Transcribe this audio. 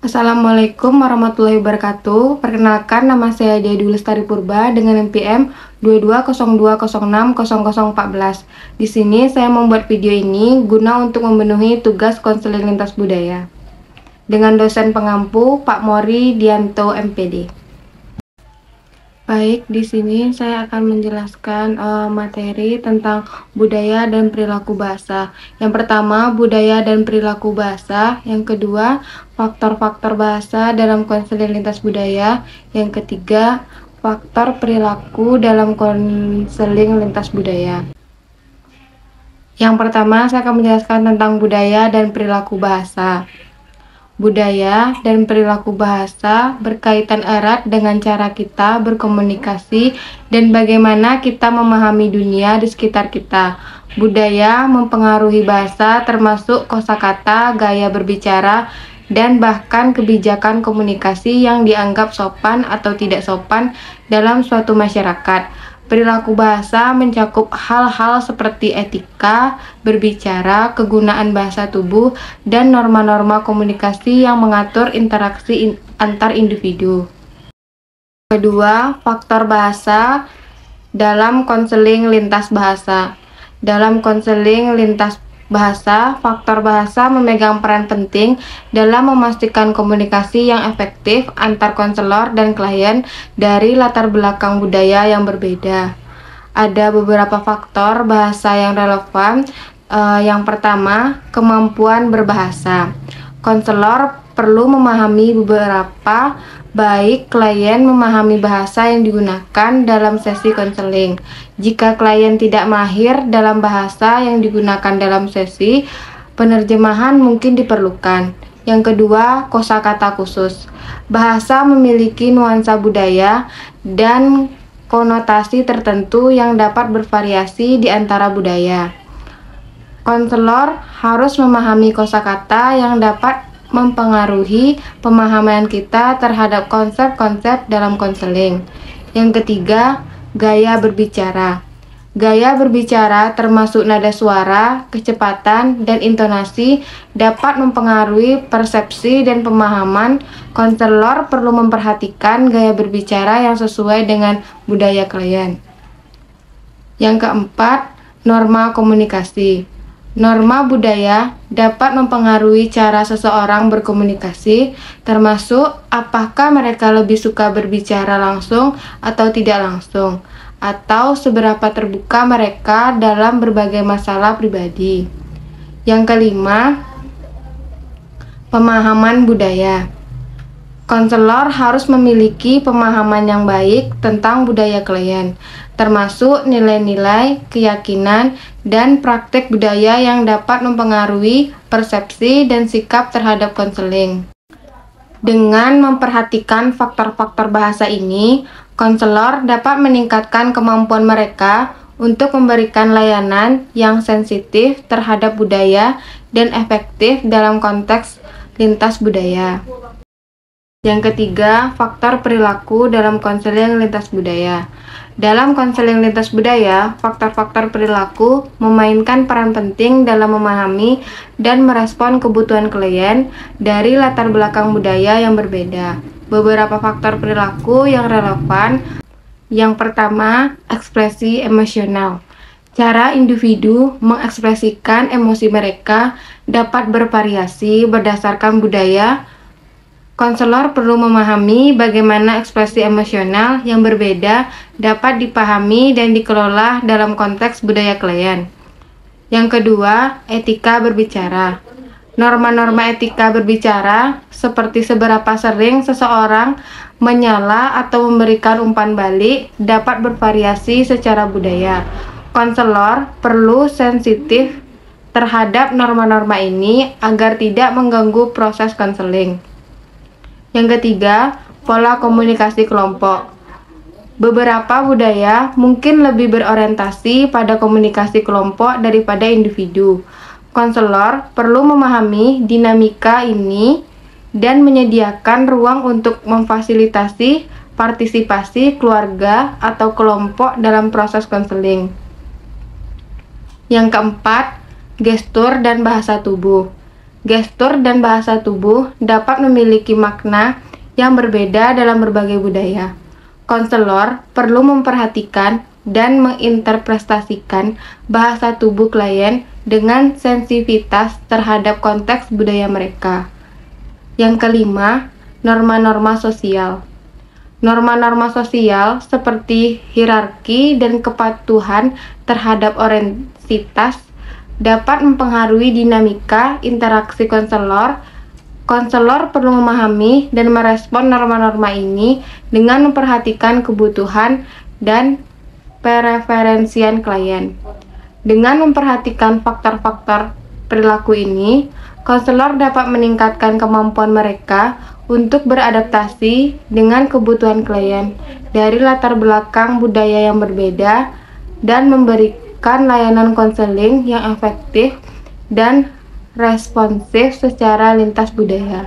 Assalamualaikum warahmatullahi wabarakatuh. Perkenalkan, nama saya Diadu Lestari Purba dengan NPM 2202060014. Di sini saya membuat video ini guna untuk memenuhi tugas konseling lintas budaya dengan dosen pengampu Pak Mori Dianto MPD. Baik, di sini saya akan menjelaskan materi tentang budaya dan perilaku bahasa. Yang pertama, budaya dan perilaku bahasa. Yang kedua, faktor-faktor bahasa dalam konseling lintas budaya. Yang ketiga, faktor perilaku dalam konseling lintas budaya. Yang pertama, saya akan menjelaskan tentang budaya dan perilaku bahasa. Budaya dan perilaku bahasa berkaitan erat dengan cara kita berkomunikasi dan bagaimana kita memahami dunia di sekitar kita. Budaya mempengaruhi bahasa, termasuk kosakata, gaya berbicara, dan bahkan kebijakan komunikasi yang dianggap sopan atau tidak sopan dalam suatu masyarakat. Perilaku bahasa mencakup hal-hal seperti etika, berbicara, kegunaan bahasa tubuh, dan norma-norma komunikasi yang mengatur interaksi antar individu. Kedua, faktor bahasa dalam konseling lintas bahasa. Dalam konseling lintas bahasa, faktor bahasa memegang peran penting dalam memastikan komunikasi yang efektif antar konselor dan klien dari latar belakang budaya yang berbeda. Ada beberapa faktor bahasa yang relevan. Yang pertama, kemampuan berbahasa. Konselor perlu memahami beberapa, baik klien memahami bahasa yang digunakan dalam sesi konseling. Jika klien tidak mahir dalam bahasa yang digunakan dalam sesi, penerjemahan mungkin diperlukan. Yang kedua, kosakata khusus. Bahasa memiliki nuansa budaya dan konotasi tertentu yang dapat bervariasi di antara budaya. Konselor harus memahami kosakata yang dapat mempengaruhi pemahaman kita terhadap konsep-konsep dalam konseling. Yang ketiga, gaya berbicara. Gaya berbicara termasuk nada suara, kecepatan, dan intonasi dapat mempengaruhi persepsi dan pemahaman. Konselor perlu memperhatikan gaya berbicara yang sesuai dengan budaya klien. Yang keempat, norma komunikasi. Norma budaya dapat mempengaruhi cara seseorang berkomunikasi, termasuk apakah mereka lebih suka berbicara langsung atau tidak langsung, atau seberapa terbuka mereka dalam berbagai masalah pribadi. Yang kelima, pemahaman budaya. Konselor harus memiliki pemahaman yang baik tentang budaya klien, termasuk nilai-nilai, keyakinan, dan praktik budaya yang dapat mempengaruhi persepsi dan sikap terhadap konseling. Dengan memperhatikan faktor-faktor bahasa ini, konselor dapat meningkatkan kemampuan mereka untuk memberikan layanan yang sensitif terhadap budaya dan efektif dalam konteks lintas budaya. Yang ketiga, faktor perilaku dalam konseling lintas budaya. Dalam konseling lintas budaya, faktor-faktor perilaku memainkan peran penting dalam memahami dan merespon kebutuhan klien dari latar belakang budaya yang berbeda. Beberapa faktor perilaku yang relevan. Yang pertama, ekspresi emosional. Cara individu mengekspresikan emosi mereka dapat bervariasi berdasarkan budaya. Konselor perlu memahami bagaimana ekspresi emosional yang berbeda dapat dipahami dan dikelola dalam konteks budaya klien. Yang kedua, etika berbicara. Norma-norma etika berbicara, seperti seberapa sering seseorang menyela atau memberikan umpan balik, dapat bervariasi secara budaya. Konselor perlu sensitif terhadap norma-norma ini agar tidak mengganggu proses konseling. Yang ketiga, pola komunikasi kelompok. Beberapa budaya mungkin lebih berorientasi pada komunikasi kelompok daripada individu. Konselor perlu memahami dinamika ini dan menyediakan ruang untuk memfasilitasi partisipasi keluarga atau kelompok dalam proses konseling. Yang keempat, gestur dan bahasa tubuh. Gestur dan bahasa tubuh dapat memiliki makna yang berbeda dalam berbagai budaya. Konselor perlu memperhatikan dan menginterpretasikan bahasa tubuh klien dengan sensitivitas terhadap konteks budaya mereka. Yang kelima, norma-norma sosial. Norma-norma sosial seperti hierarki dan kepatuhan terhadap orientasitas dapat mempengaruhi dinamika interaksi konselor. Konselor perlu memahami dan merespon norma-norma ini dengan memperhatikan kebutuhan dan preferensian klien. Dengan memperhatikan faktor-faktor perilaku ini, konselor dapat meningkatkan kemampuan mereka untuk beradaptasi dengan kebutuhan klien dari latar belakang budaya yang berbeda dan memberikan layanan konseling yang efektif dan responsif secara lintas budaya.